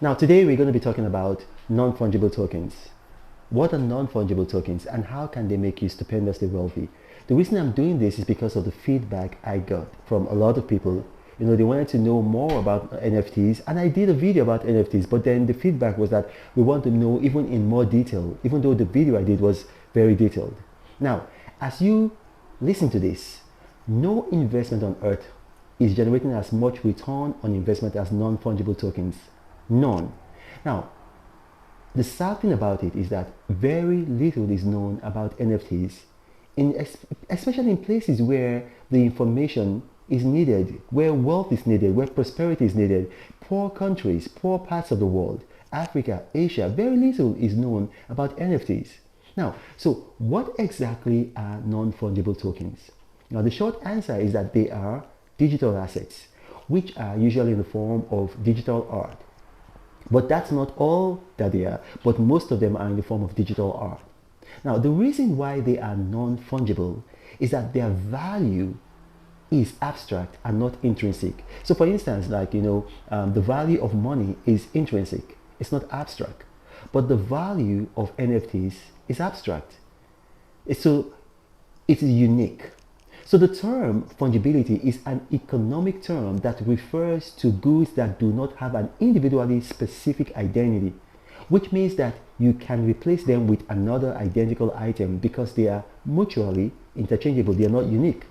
Now, today we're going to be talking about non-fungible tokens. What are non-fungible tokens and how can they make you stupendously wealthy? The reason I'm doing this is because of the feedback I got from a lot of people. They wanted to know more about NFTs, and I did a video about NFTs, but then the feedback was that we want to know even in more detail, even though the video I did was very detailed. Now, as you listen to this, no investment on earth is generating as much return on investment as non-fungible tokens. None. Now, the sad thing about it is that very little is known about NFTs, especially in places where the information is needed, where wealth is needed, where prosperity is needed. Poor countries, poor parts of the world, Africa, Asia, very little is known about NFTs. Now, so what exactly are non-fungible tokens? Now, the short answer is that they are digital assets, which are usually in the form of digital art. But that's not all that they are, but most of them are in the form of digital art. Now, the reason why they are non-fungible is that their value is abstract and not intrinsic. So for instance, the value of money is intrinsic, it's not abstract. But the value of NFTs is abstract. So it is unique. So the term fungibility is an economic term that refers to goods that do not have an individually specific identity, which means that you can replace them with another identical item because they are mutually interchangeable. They are not unique.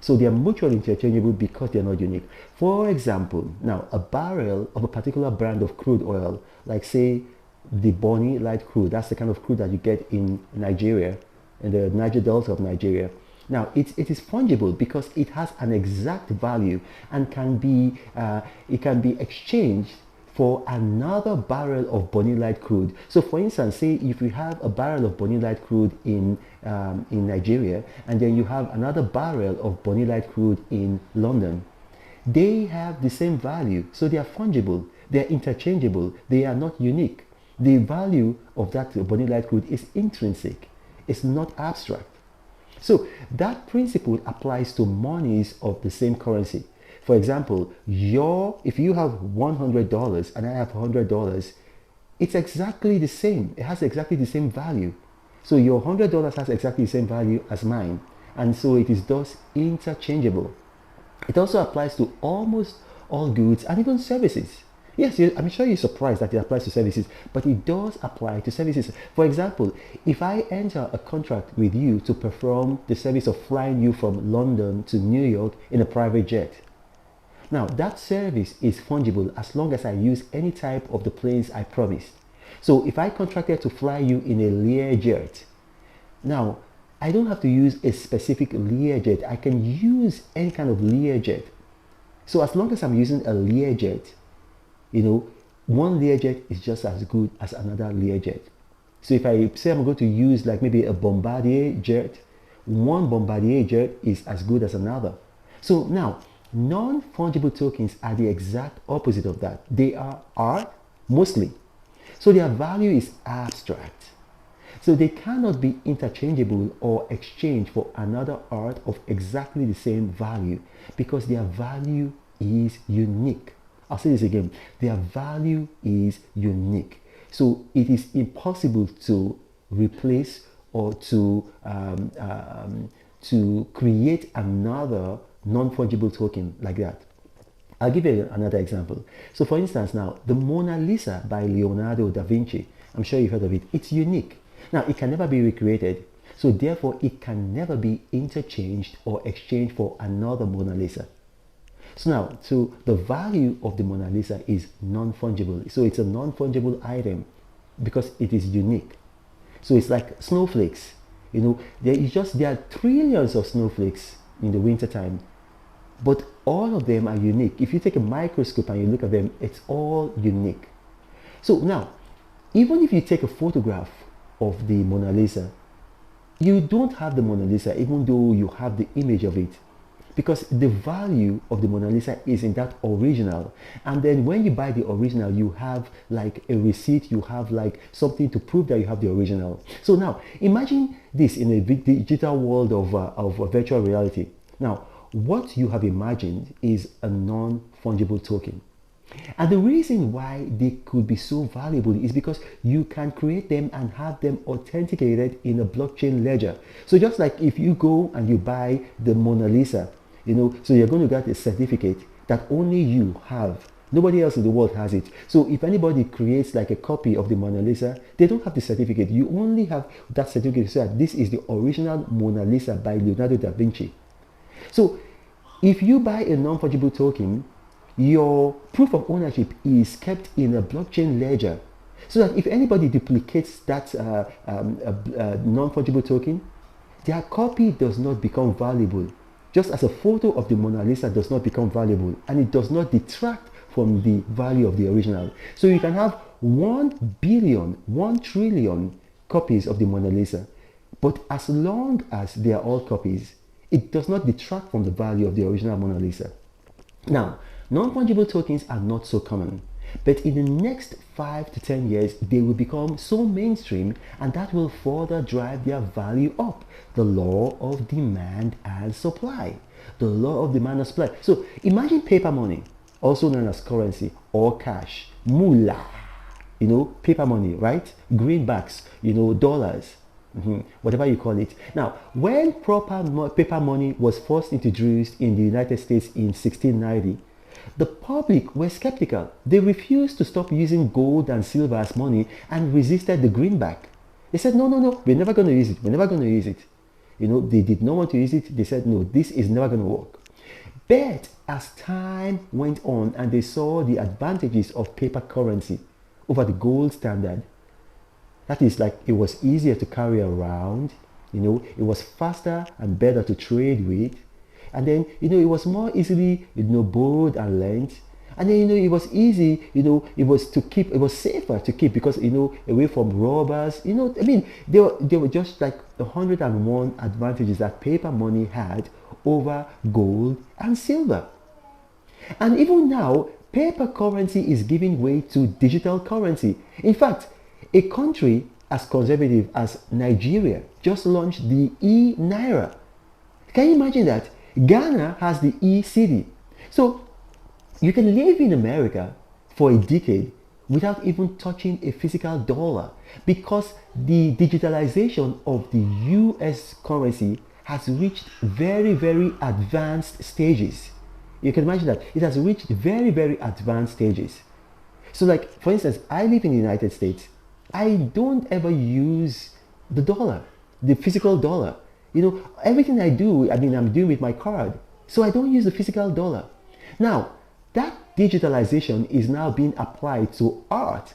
So they are mutually interchangeable because they are not unique. For example, now a barrel of a particular brand of crude oil, like say the Bonny Light crude, that's the kind of crude that you get in Nigeria, in the Niger Delta of Nigeria. Now, it is fungible because it has an exact value and it can be exchanged for another barrel of Bonny Light crude. So for instance, say if you have a barrel of Bonny Light crude in Nigeria, and then you have another barrel of Bonny Light crude in London, they have the same value. So they are fungible, they are interchangeable, they are not unique. The value of that Bonny Light crude is intrinsic, it's not abstract. So that principle applies to monies of the same currency. For example, if you have $100 and I have $100, it's exactly the same. It has exactly the same value. So your $100 has exactly the same value as mine. And so it is thus interchangeable. It also applies to almost all goods and even services. Yes, I'm sure you're surprised that it applies to services, but it does apply to services. For example, if I enter a contract with you to perform the service of flying you from London to New York in a private jet, now that service is fungible as long as I use any type of the planes I promised. So if I contracted to fly you in a Learjet, now I don't have to use a specific Learjet. I can use any kind of Learjet. So as long as I'm using a Learjet, one Learjet is just as good as another Learjet. So if I say I'm going to use like maybe a Bombardier jet, one Bombardier jet is as good as another. So now, non-fungible tokens are the exact opposite of that. They are art, mostly. So their value is abstract. So they cannot be interchangeable or exchanged for another art of exactly the same value because their value is unique. I'll say this again. Their value is unique. So it is impossible to replace or to create another non-fungible token like that. I'll give you another example. So for instance now, the Mona Lisa by Leonardo da Vinci, I'm sure you've heard of it. It's unique. Now, it can never be recreated. So therefore, it can never be interchanged or exchanged for another Mona Lisa. So the value of the Mona Lisa is non-fungible. So it's a non-fungible item because it is unique. So it's like snowflakes. There are trillions of snowflakes in the wintertime, but all of them are unique. If you take a microscope and you look at them, it's all unique. So now, even if you take a photograph of the Mona Lisa, you don't have the Mona Lisa even though you have the image of it, because the value of the Mona Lisa is in that original. And then when you buy the original, you have like a receipt, you have like something to prove that you have the original. So now imagine this in a digital world of virtual reality. Now what you have imagined is a non-fungible token. And the reason why they could be so valuable is because you can create them and have them authenticated in a blockchain ledger. So just like if you go and you buy the Mona Lisa, so you're going to get a certificate that only you have. Nobody else in the world has it. So if anybody creates like a copy of the Mona Lisa, they don't have the certificate. You only have that certificate so that this is the original Mona Lisa by Leonardo da Vinci. So if you buy a non-fungible token, your proof of ownership is kept in a blockchain ledger, so that if anybody duplicates that non-fungible token, their copy does not become valuable, just as a photo of the Mona Lisa does not become valuable, and it does not detract from the value of the original. So you can have 1 billion, 1 trillion copies of the Mona Lisa, but as long as they are all copies, it does not detract from the value of the original Mona Lisa. Now, non-fungible tokens are not so common, but in the next 5 to 10 years, they will become so mainstream, and that will further drive their value up. The law of demand and supply. The law of demand and supply. So imagine paper money, also known as currency or cash, moolah, paper money, right? Greenbacks, dollars, whatever you call it. Now, when proper paper money was first introduced in the United States in 1690, the public were skeptical. They refused to stop using gold and silver as money and resisted the greenback. They said, no, we're never going to use it. We're never going to use it. They did not want to use it. They said, no, this is never going to work. But as time went on and they saw the advantages of paper currency over the gold standard, that is, like, it was easier to carry around, it was faster and better to trade with. And then, it was more easily, borrowed and lent. And then, it was easy, it was safer to keep because, away from robbers, there were just like 101 advantages that paper money had over gold and silver. And even now, paper currency is giving way to digital currency. In fact, a country as conservative as Nigeria just launched the e-Naira. Can you imagine that? Ghana has the e-cedi. So you can live in America for a decade without even touching a physical dollar because the digitalization of the US currency has reached very, very advanced stages. You can imagine that it has reached very, very advanced stages. So, like, for instance, I live in the United States. I don't ever use the dollar, the physical dollar. Everything I do, I'm doing with my card. So I don't use the physical dollar. Now, that digitalization is now being applied to art.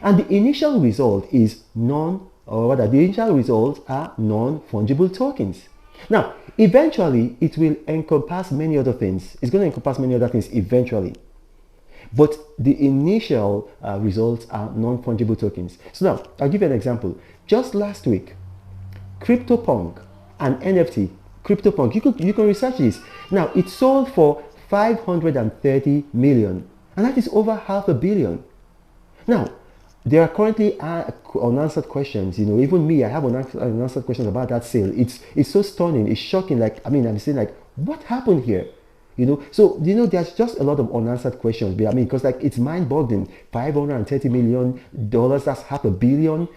And the initial result is the initial results are non-fungible tokens. Now, eventually, it will encompass many other things. It's going to encompass many other things eventually. But the initial results are non-fungible tokens. So now, I'll give you an example. Just last week, CryptoPunk, an NFT, CryptoPunk, you can research this. Now, it sold for 530 million, and that is over $500 million. Now, there are currently unanswered questions. Even me, I have unanswered questions about that sale. It's so stunning. It's shocking. I'm saying, like, what happened here? So there's just a lot of unanswered questions. Because it's mind-boggling. $530 million, that's $500 million.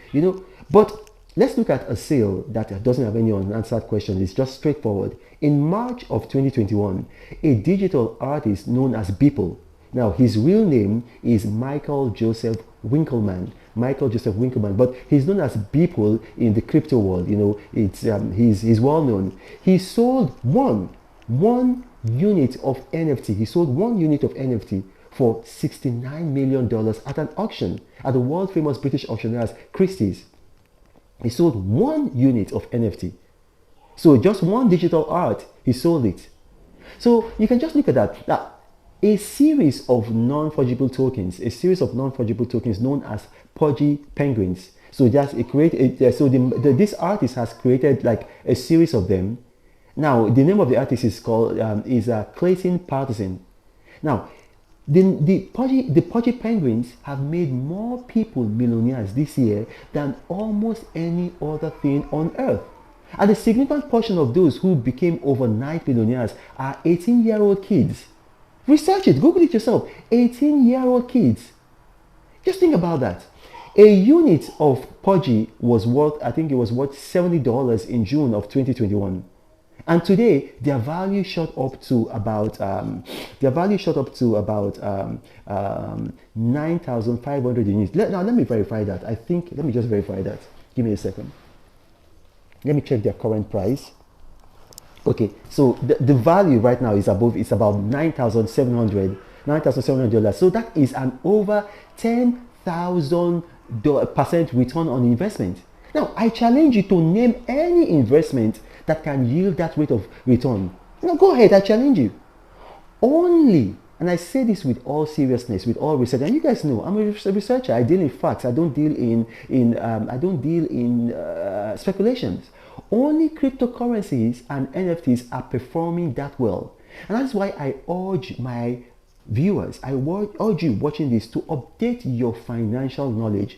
But let's look at a sale that doesn't have any unanswered questions. It's just straightforward. In March of 2021, a digital artist known as Beeple. Now, his real name is Michael Joseph Winkelmann, but he's known as Beeple in the crypto world. He's well known. He sold one unit of NFT. He sold 1 unit of NFT for $69 million at an auction at the world famous British auctioneers Christie's. He sold 1 unit of NFT. So just one digital art, he sold it. So you can just look at that. Now, a series of non-fungible tokens, known as pudgy penguins. So this artist has created like a series of them. Now, the name of the artist is called Clayton Patterson. Now, the pudgy penguins have made more people millionaires this year than almost any other thing on earth. And a significant portion of those who became overnight millionaires are 18-year-old kids. Research it, Google it yourself. 18-year-old kids. Just think about that. A unit of pudgy was worth, I think it was worth $70 in June of 2021. And today, their value shot up to about 9,500 units. Now let me verify that. Let me just verify that. Give me a second. Let me check their current price. Okay, so the value right now is about $9,700. So that is an over 10,000% return on investment. Now, I challenge you to name any investment that can yield that rate of return. Now, go ahead, I challenge you. Only, and I say this with all seriousness, with all research, and you guys know I'm a researcher. I deal in facts. I don't deal in speculations. Only cryptocurrencies and NFTs are performing that well, and that's why I urge my viewers, I urge you watching this to update your financial knowledge.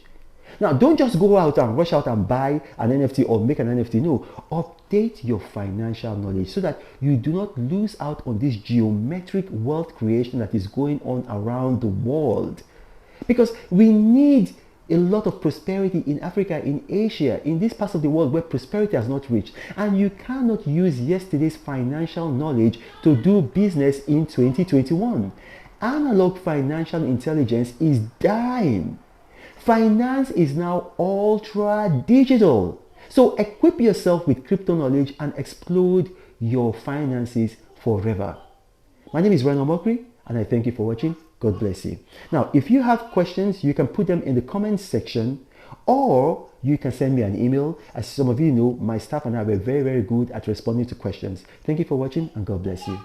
Now, don't just go out and rush out and buy an NFT or make an NFT. No, update your financial knowledge so that you do not lose out on this geometric wealth creation that is going on around the world. Because we need a lot of prosperity in Africa, in Asia, in these parts of the world where prosperity has not reached. And you cannot use yesterday's financial knowledge to do business in 2021. Analog financial intelligence is dying. Finance is now ultra digital. So equip yourself with crypto knowledge and explode your finances forever. My name is Reno Omokri, and I thank you for watching. God bless you. Now, if you have questions, you can put them in the comments section, or you can send me an email. As some of you know, my staff and I were very, very good at responding to questions. Thank you for watching, and God bless you.